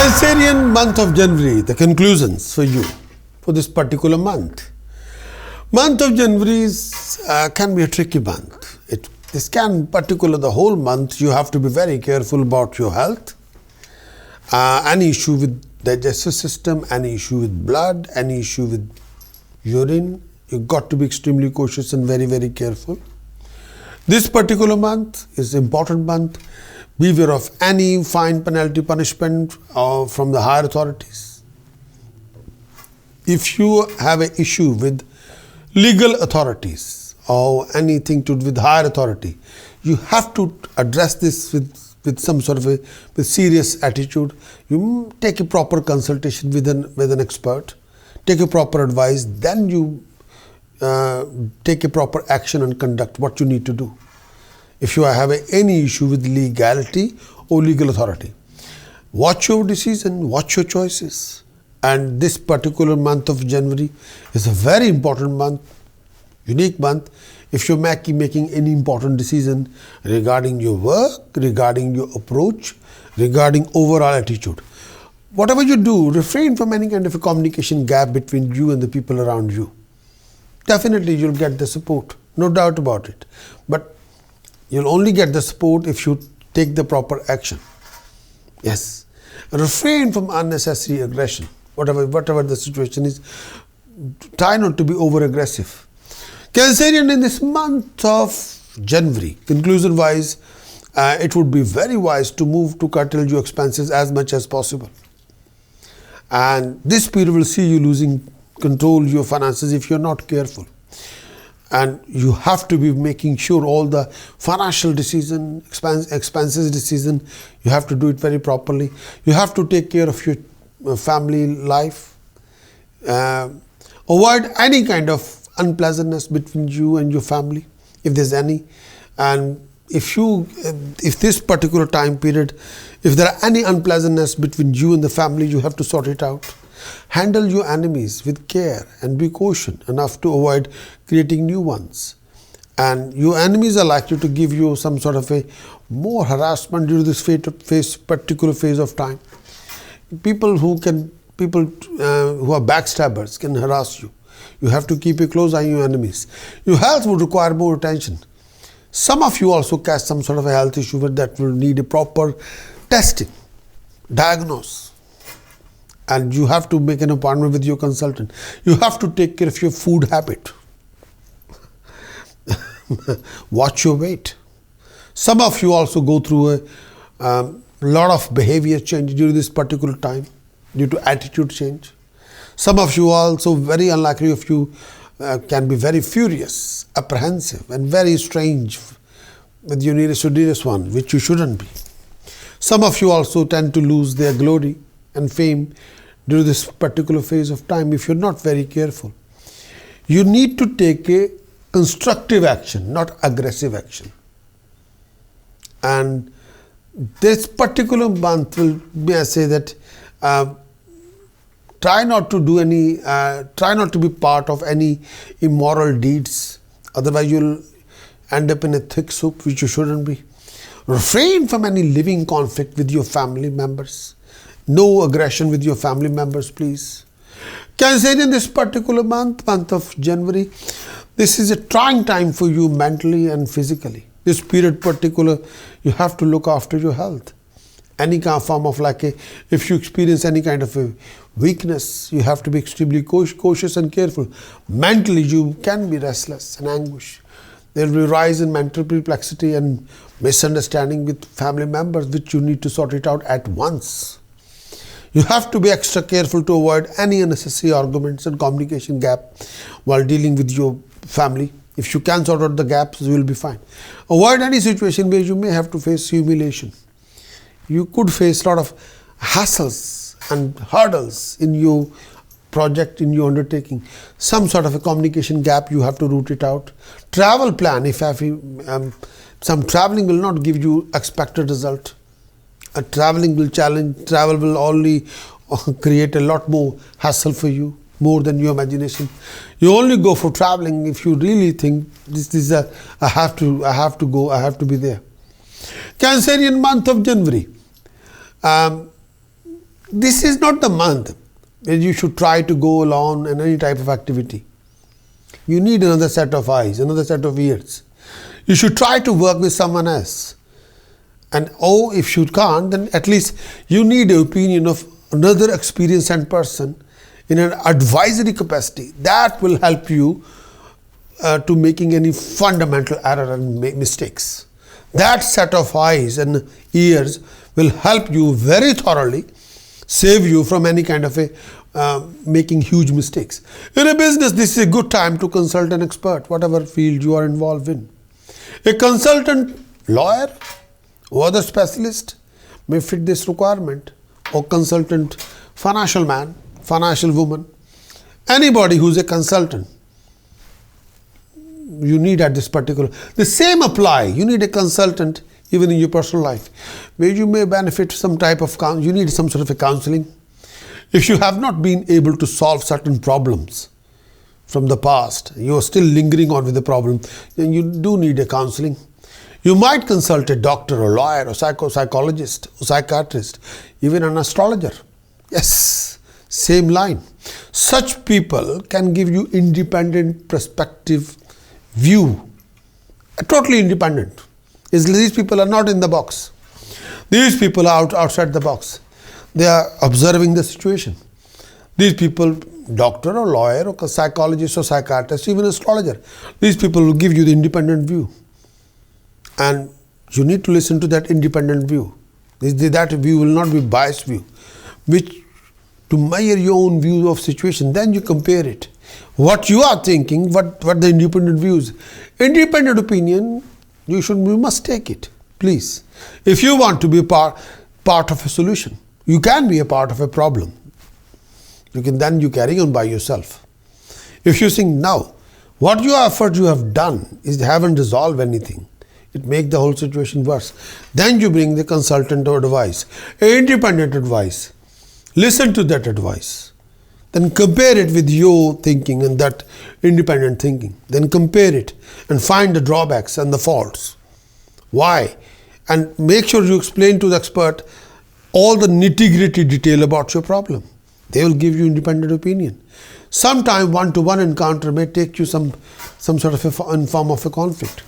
Cancerian month of January, the conclusions for you for this particular month. Month of January can be a tricky month. This can particular the whole month. You have to be very careful about your health. Any issue with digestive system, any issue with blood, any issue with urine, you've got to be extremely cautious and very, very careful. This particular month is an important month. Beware of any fine, penalty, punishment from the higher authorities. If you have an issue with legal authorities or anything to do with higher authority, you have to address this with some sort of with serious attitude. You take a proper consultation with an expert, take a proper advice, then you take a proper action and conduct what you need to do. If you have any issue with legality or legal authority, watch your decision, watch your choices. And this particular month of January is a very important month, unique month. If you're making any important decision regarding your work, regarding your approach, regarding overall attitude, whatever you do, refrain from any kind of a communication gap between you and the people around you. Definitely you'll get the support, no doubt about it. But you'll only get the support if you take the proper action. Yes. Refrain from unnecessary aggression. Whatever the situation is, try not to be over-aggressive. Cancerian, in this month of January, conclusion-wise, it would be very wise to move to curtail your expenses as much as possible. And this period will see you losing control of your finances if you're not careful. And you have to be making sure all the financial decision, expenses decision, you have to do it very properly. You have to take care of your family life. Avoid any kind of unpleasantness between you and your family, if there's any. And if this particular time period, if there are any unpleasantness between you and the family, you have to sort it out. Handle your enemies with care and be cautious enough to avoid creating new ones. And your enemies are likely to give you some sort of a more harassment during this particular phase of time. People who are backstabbers can harass you. You have to keep a close eye on your enemies. Your health would require more attention. Some of you also catch some sort of a health issue that will need a proper testing, diagnose. And you have to make an appointment with your consultant. You have to take care of your food habit. Watch your weight. Some of you also go through a lot of behavior change during this particular time due to attitude change. Some of you also, very unlikely of you, can be very furious, apprehensive, and very strange with your nearest or dearest one, which you shouldn't be. Some of you also tend to lose their glory and fame during this particular phase of time if you're not very careful. You need to take a constructive action, not aggressive action. And this particular month will, may I say that, try not to be part of any immoral deeds. Otherwise you'll end up in a thick soup, which you shouldn't be. Refrain from any living conflict with your family members. No aggression with your family members, please. Cancerian, this particular month of January, this is a trying time for you mentally and physically. This period particular, you have to look after your health. Any kind of form of if you experience any kind of a weakness, you have to be extremely cautious and careful. Mentally, you can be restless and anguish. There will be rise in mental perplexity and misunderstanding with family members, which you need to sort it out at once. You have to be extra careful to avoid any unnecessary arguments and communication gap while dealing with your family. If you can sort out the gaps, you will be fine. Avoid any situation where you may have to face humiliation. You could face a lot of hassles and hurdles in your project, in your undertaking. Some sort of a communication gap, you have to root it out. Travel plan, some traveling will not give you expected result. Travel will only create a lot more hassle for you, more than your imagination. You only go for traveling if you really think I have to go, I have to be there. Cancerian month of January. This is not the month where you should try to go alone in any type of activity. You need another set of eyes, another set of ears. You should try to work with someone else. And if you can't, then at least you need the opinion of another experienced person in an advisory capacity. That will help you to making any fundamental error and mistakes. That set of eyes and ears will help you very thoroughly, save you from any kind of making huge mistakes. In a business, this is a good time to consult an expert, whatever field you are involved in. A consultant lawyer or other specialist may fit this requirement, or consultant financial man, financial woman, anybody who's a consultant. You need at this particular, the same apply. You need a consultant even in your personal life, where you may benefit some type of, you need some sort of a counseling. If you have not been able to solve certain problems from the past, you are still lingering on with the problem, then you do need a counseling. You might consult a doctor or lawyer or psychologist or psychiatrist, even an astrologer. Yes, same line. Such people can give you independent perspective view, totally independent. These people are not in the box. These people are outside the box. They are observing the situation. These people, doctor or lawyer or psychologist or psychiatrist, even astrologer, these people will give you the independent view. And you need to listen to that independent view. That view will not be biased view, which to measure your own view of situation, then you compare it. What you are thinking, what the independent views. Independent opinion, you must take it, please. If you want to be part of a solution, you can be a part of a problem. You carry on by yourself. If you think now, what effort you have done haven't resolved anything, it makes the whole situation worse. Then you bring the consultant or advice, independent advice. Listen to that advice. Then compare it with your thinking and that independent thinking. Then compare it and find the drawbacks and the faults. Why? And make sure you explain to the expert all the nitty-gritty detail about your problem. They will give you independent opinion. Sometime one-to-one encounter may take you some sort of in form of a conflict.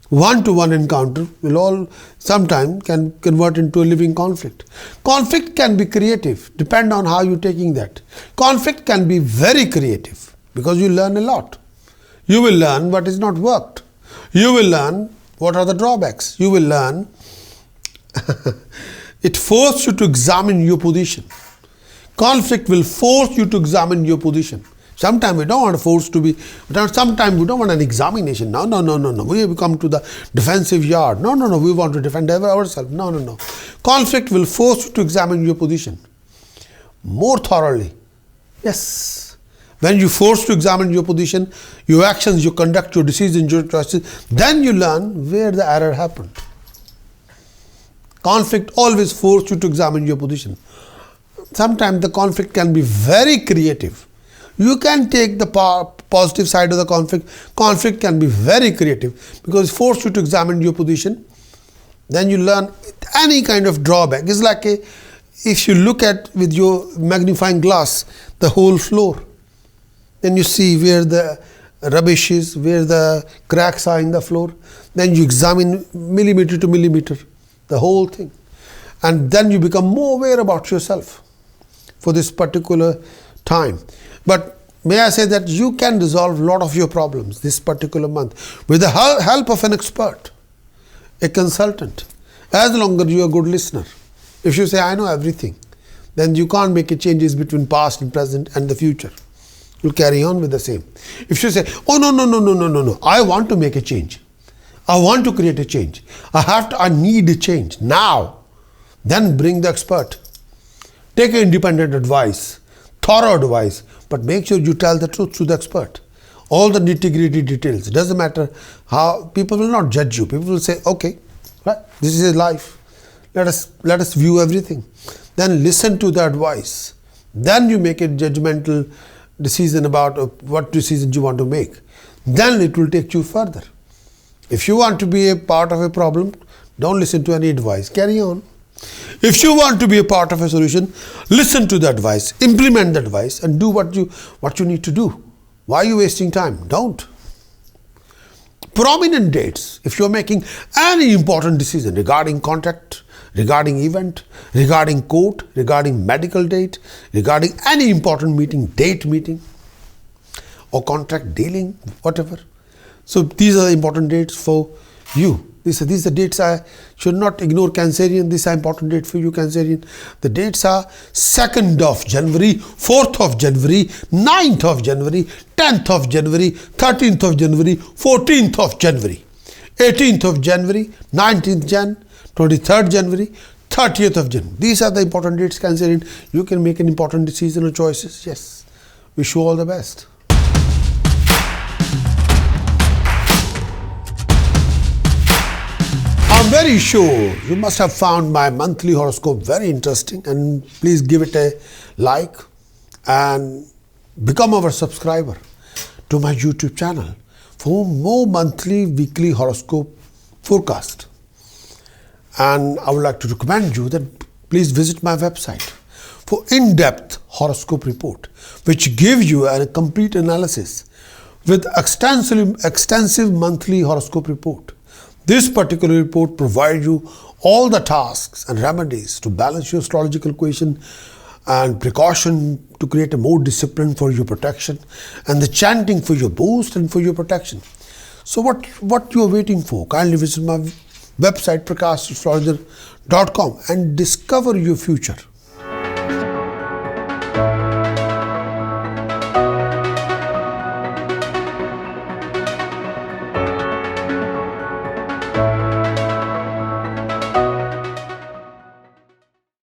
One-to-one encounter will sometime can convert into a living conflict. Conflict can be creative, depend on how you're taking that. Conflict can be very creative because you learn a lot. You will learn what is not worked. You will learn what are the drawbacks. You will learn. It forces you to examine your position. Conflict will force you to examine your position. Sometimes we don't want sometimes we don't want an examination. No. We come to the defensive yard. No. We want to defend ourselves. No. Conflict will force you to examine your position more thoroughly. Yes. When you force to examine your position, your actions, your conduct, your decisions, your choices, then you learn where the error happened. Conflict always forces you to examine your position. Sometimes the conflict can be very creative. You can take the positive side of the conflict. Conflict can be very creative because it forces you to examine your position. Then you learn any kind of drawback. It's like if you look at with your magnifying glass the whole floor, then you see where the rubbish is, where the cracks are in the floor. Then you examine millimeter to millimeter the whole thing, and then you become more aware about yourself for this particular time. But may I say that you can resolve a lot of your problems this particular month with the help of an expert, a consultant, as long as you are a good listener. If you say, I know everything, then you can't make changes between past and present and the future. You'll carry on with the same. If you say, oh, no, I want to make a change. I want to create a change. I need a change now. Then bring the expert. Take independent advice, thorough advice, but make sure you tell the truth to the expert. All the nitty-gritty details. It doesn't matter how, people will not judge you. People will say, okay, right, this is life. Let us view everything. Then listen to the advice. Then you make a judgmental decision about what decision you want to make. Then it will take you further. If you want to be a part of a problem, don't listen to any advice. Carry on. If you want to be a part of a solution, listen to the advice, implement the advice, and do what you need to do. Why are you wasting time? Don't. Prominent dates. If you're making any important decision regarding contract, regarding event, regarding court, regarding medical date, regarding any important meeting, date meeting, or contract dealing, whatever. So these are the important dates for you. These are the dates I should not ignore, Cancerian. These are important dates for you, Cancerian. The dates are 2nd of January, 4th of January, 9th of January, 10th of January, 13th of January, 14th of January, 18th of January, 19th Jan, 23rd January, 30th of January. These are the important dates, Cancerian. You can make an important decision or choices. Yes. Wish you all the best. I'm very sure you must have found my monthly horoscope very interesting, and please give it a like and become our subscriber to my YouTube channel for more monthly, weekly horoscope forecast. And I would like to recommend you that please visit my website for in-depth horoscope report, which gives you a complete analysis with extensive monthly horoscope report. This particular report provides you all the tasks and remedies to balance your astrological equation and precaution to create a more discipline for your protection, and the chanting for your boost and for your protection. So what you are waiting for? Kindly visit my website prakash astrologer.com and discover your future.